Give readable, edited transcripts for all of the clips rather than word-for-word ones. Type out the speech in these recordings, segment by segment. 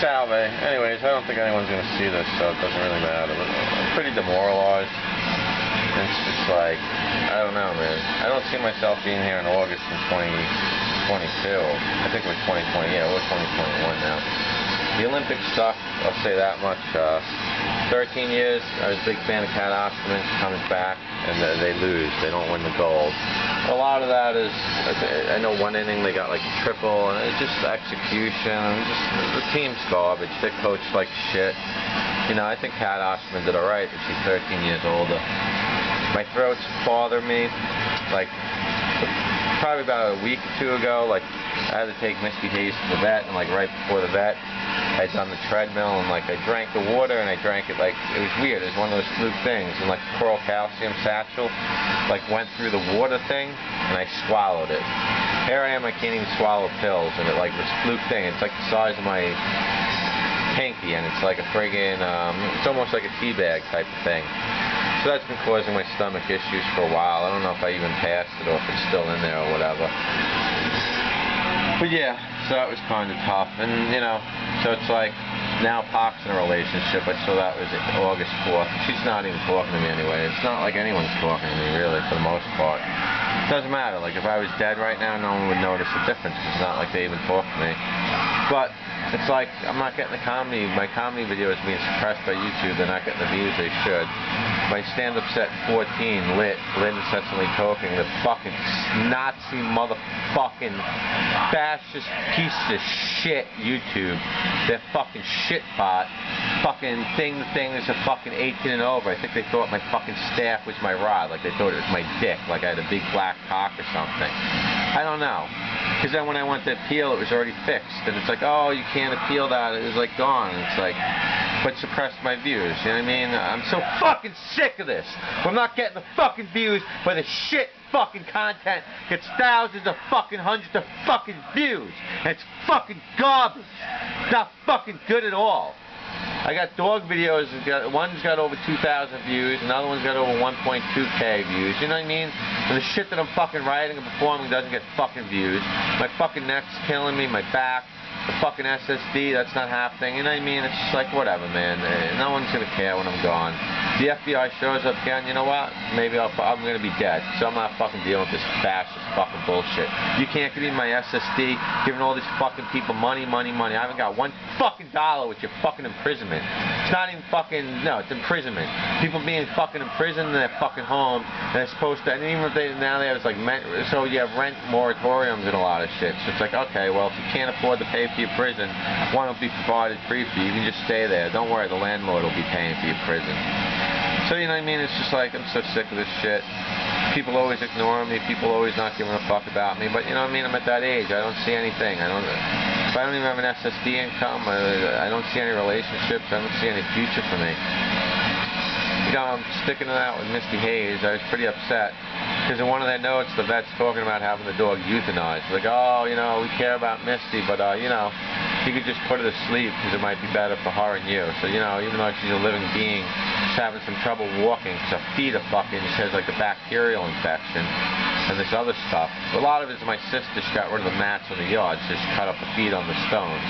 Salve. Anyways, I don't think anyone's going to see this, so it doesn't really matter. But I'm pretty demoralized. And it's just like, I don't know, man. I don't see myself being here in August in 2022. I think it was 2020. Yeah, we're 2021 now. The Olympics suck, I'll say that much. 13 years, I was a big fan of Osterman coming back, and they lose. They don't win the gold. A lot of that is, I know one inning they got like a triple, and it's just execution. The team's garbage. They're coached like shit. You know, I think Osterman did alright, but she's 13 years older. My throat's bothering me. Like, probably about a week or two ago, like, I had to take Misty Hayes to the vet, and like right before the vet, I'd done the treadmill, and like I drank the water, and I drank it like, it was weird. It was one of those fluke things, and like the Coral Calcium satchel, like went through the water thing, and I swallowed it. Here I am, I can't even swallow pills, and it like this fluke thing, it's like the size of my pinky, and it's like a friggin', it's almost like a tea bag type of thing. So that's been causing my stomach issues for a while. I don't know if I even passed it or if it's still in there or whatever. But yeah, so that was kind of tough. And, you know, so it's like, now Pac's in a relationship. I saw that was August 4th. She's not even talking to me anyway. It's not like anyone's talking to me, really, for the most part. It doesn't matter. Like, if I was dead right now, no one would notice the difference. It's not like they even talk to me. But it's like, I'm not getting the comedy. My comedy video is being suppressed by YouTube. They're not getting the views they should. My stand-up set 14 lit. Lynn incessantly talking. The fucking Nazi motherfucking fascist piece of shit YouTube. Their fucking shit bot. Fucking thing is a fucking 18 and over. I think they thought my fucking staff was my rod. Like they thought it was my dick. Like I had a big black cock or something. I don't know. Because then when I went to appeal, it was already fixed. And it's like, oh, you can't appeal that. It was like gone. And it's like, but suppressed my views. You know what I mean? I'm so fucking sick of this. I'm not getting the fucking views, but the shit fucking content gets thousands of fucking hundreds of fucking views. And it's fucking garbage. It's not fucking good at all. I got dog videos, one's got over 2,000 views, another one's got over 1.2k views, you know what I mean? And the shit that I'm fucking writing and performing doesn't get fucking views. My fucking neck's killing me, my back, the fucking SSD, that's not happening, you know what I mean? It's just like, whatever, man. No one's gonna care when I'm gone. The FBI shows up again, you know what? Maybe I'm gonna be dead, so I'm not fucking dealing with this fascist fucking bullshit. You can't give me my SSD, giving all these fucking people money. I haven't got $1 fucking with your fucking imprisonment. It's not even fucking, no, it's imprisonment. People being fucking imprisoned in their fucking home, and they're supposed to, and even if they, now they have, like, so you have rent moratoriums and a lot of shit. So it's like, okay, well, if you can't afford to pay for your prison, one will be provided free for you. You can just stay there. Don't worry, the landlord will be paying for your prison. So, you know what I mean? It's just like, I'm so sick of this shit. People always ignoring me. People always not giving a fuck about me. But, you know what I mean? I'm at that age. I don't see anything. If I don't even have an SSD income, I don't see any relationships. I don't see any future for me. You know, I'm sticking it out with Misty Hayes. I was pretty upset. Because in one of their notes, the vet's talking about having the dog euthanized. Like, oh, you know, we care about Misty, but, you know, you could just put her to sleep because it might be better for her and you. So, you know, even though she's a living being, she's having some trouble walking because her feet are fucking, she has like a bacterial infection and this other stuff. A lot of it is my sister, she got rid of the mats on the yard, so she cut up the feet on the stones.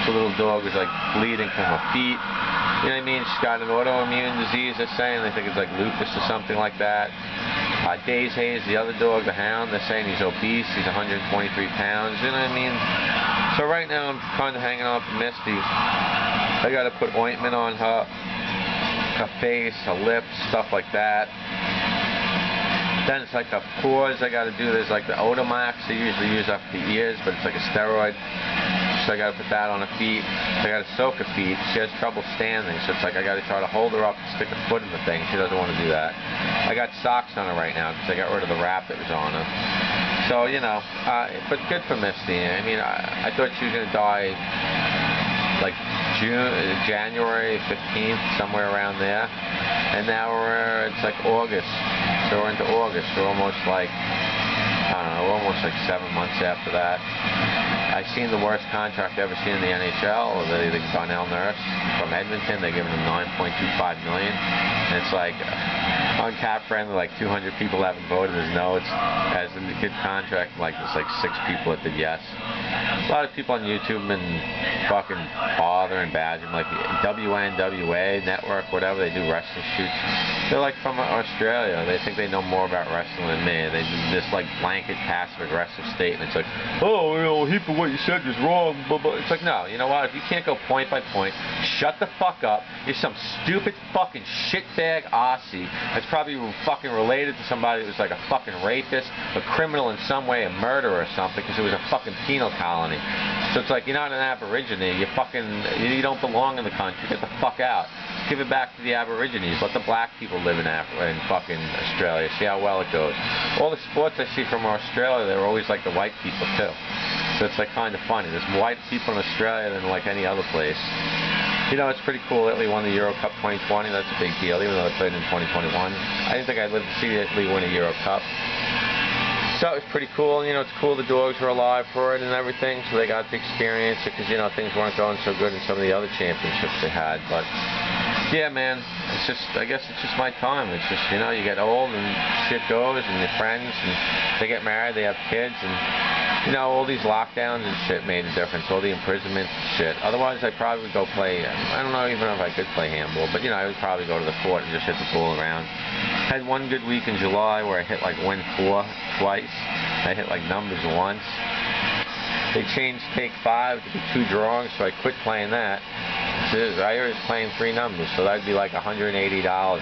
So the little dog was like bleeding from her feet. You know what I mean? She's got an autoimmune disease, they're saying. They think it's like lupus or something like that. Days Hayes, the other dog, the hound, they're saying he's obese, he's 123 pounds, you know what I mean? So right now I'm kind of hanging on for Misty. I got to put ointment on her face, her lips, stuff like that. Then it's like her paws, I got to do this, like the Otomax they usually use up the ears, but it's like a steroid. So I got to put that on her feet. So I got to soak her feet. She has trouble standing, so it's like I got to try to hold her up and stick a foot in the thing. She doesn't want to do that. I got socks on her right now because I got rid of the wrap that was on her. So, you know, but good for Misty. I mean, I thought she was going to die like January 15th, somewhere around there. And now it's like August. So we're into August. We're almost like, I don't know, we're almost like 7 months after that. I've seen the worst contract I've ever seen in the NHL. The Donnell Nurse from Edmonton, they're giving him $9.25 million. And it's like, uncapped friendly, like 200 people haven't voted as no. It's as in the kid contract, like there's like 6 people that did yes. A lot of people on YouTube and fucking bother and badge them, like WNWA network, whatever, they do wrestling shoots. They're like from Australia. They think they know more about wrestling than me. They do this like blanket passive aggressive statements like, oh, you know, a heap of what you said was wrong, blah, blah. It's like, no, you know what, if you can't go point by point, shut the fuck up. You're some stupid fucking shitbag Aussie that's probably fucking related to somebody that was like a fucking rapist, a criminal in some way, a murderer or something, because it was a fucking penal colony. So it's like, you're not an Aborigine, you don't belong in the country, get the fuck out. Give it back to the Aborigines, let the black people live in fucking Australia, see how well it goes. All the sports I see from Australia, they're always like the white people too. So it's like kind of funny, there's more white people in Australia than like any other place. You know, it's pretty cool. Italy won the Euro Cup 2020. That's a big deal, even though they played in 2021. I didn't think I'd live to see Italy win a Euro Cup. So it was pretty cool. You know, it's cool the dogs were alive for it and everything, so they got to experience it because, you know, things weren't going so good in some of the other championships they had. But, yeah, man, it's just, I guess it's just my time. It's just, you know, you get old and shit goes and your friends, and they get married, they have kids, and, you know, all these lockdowns and shit made a difference, all the imprisonments and shit. Otherwise, I probably would go play, I don't know even if I could play handball, but, you know, I would probably go to the court and just hit the ball around. Had one good week in July where I hit like win 4 twice. I hit like numbers once. They changed take 5 to be 2 drawings, so I quit playing that. I was playing 3 numbers, so that'd be like $180, $180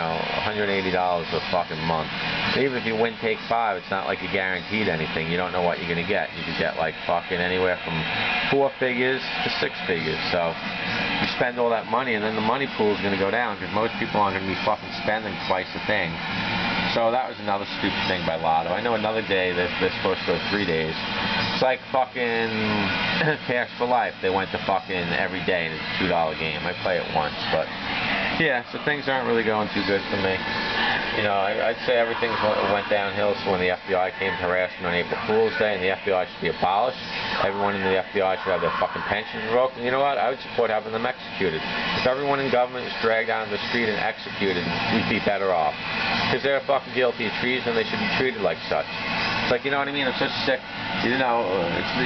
a fucking month. Even if you win take 5, it's not like you're guaranteed anything. You don't know what you're gonna get. You could get like fucking anywhere from 4 figures to 6 figures. So you spend all that money, and then the money pool is gonna go down because most people aren't gonna be fucking spending twice the thing. So that was another stupid thing by Lotto. I know another day that they're supposed to go 3 days. It's like fucking Cash for Life. They went to fucking every day and it's a $2 game. I play it once, but yeah, so things aren't really going too good for me. You know, I'd say everything went downhill, so when the FBI came to harass me on April Fool's Day, and the FBI should be abolished, everyone in the FBI should have their fucking pensions revoked, and you know what? I would support having them executed. If everyone in government was dragged down the street and executed, we'd be better off. Because they're fucking guilty of treason, they should be treated like such. It's like, you know what I mean? I'm so sick. You know,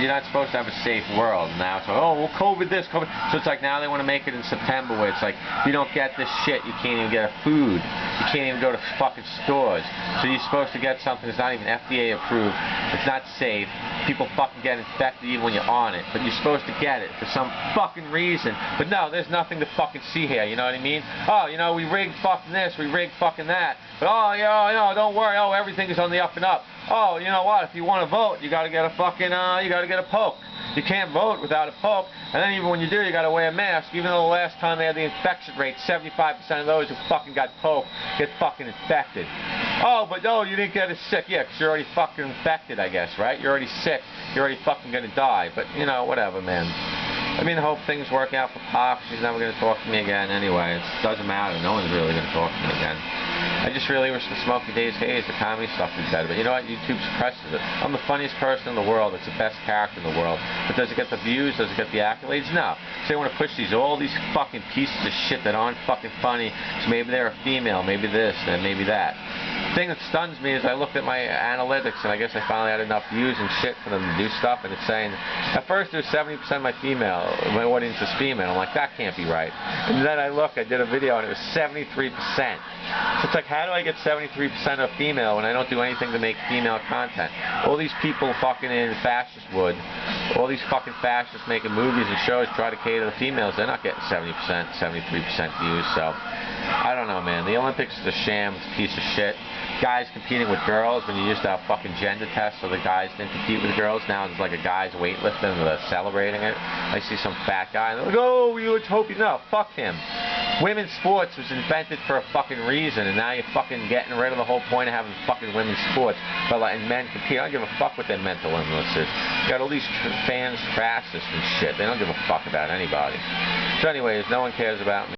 you're not supposed to have a safe world. Now it's like, oh, well, COVID this, COVID. So it's like now they want to make it in September where it's like, if you don't get this shit, you can't even get a food. You can't even go to fucking stores. So you're supposed to get something that's not even FDA approved. It's not safe. People fucking get infected even when you're on it. But you're supposed to get it for some fucking reason. But no, there's nothing to fucking see here. You know what I mean? Oh, you know, we rigged fucking this, we rigged fucking that. But oh, you know, don't worry. Oh, everything is on the up and up. Oh, you know what? If you want to vote, you got to get a fucking, you got to get a poke. You can't vote without a poke. And then even when you do, you got to wear a mask. Even though the last time they had the infection rate, 75% of those who fucking got poked get fucking infected. Oh, but no, you didn't get as sick. Yeah, because you're already fucking infected, I guess, right? You're already sick. You're already fucking going to die. But, you know, whatever, man. I mean, I hope things work out for Pop. She's never going to talk to me again anyway. It doesn't matter. No one's really going to talk to me again. I just really wish the Smoky Days Haze, the comedy stuff was better. But you know what? YouTube suppresses it. I'm the funniest person in the world. It's the best character in the world. But does it get the views? Does it get the accolades? No. So they want to push all these fucking pieces of shit that aren't fucking funny. So maybe they're a female, maybe this, and maybe that. The thing that stuns me is I looked at my analytics, and I guess I finally had enough views and shit for them to do stuff, and it's saying, at first it was 70% of my audience is female. I'm like, that can't be right. And then I did a video, and it was 73%. So it's like, how do I get 73% of female when I don't do anything to make female content? All these people fucking in fascist wood, all these fucking fascists making movies and shows try to cater to females, they're not getting 70%, 73% views, so I don't know, man. The Olympics is a sham, it's a piece of shit. Guys competing with girls when you used to have fucking gender tests so the guys didn't compete with girls. Now there's like a guy's weightlifting and they're celebrating it. I see some fat guy and they're like, oh, you let's hope you know. Fuck him. Women's sports was invented for a fucking reason, and now you're fucking getting rid of the whole point of having fucking women's sports. But letting men compete, I don't give a fuck what their mental illness is. You got all these fans, fascists and shit. They don't give a fuck about anybody. So anyways, no one cares about me.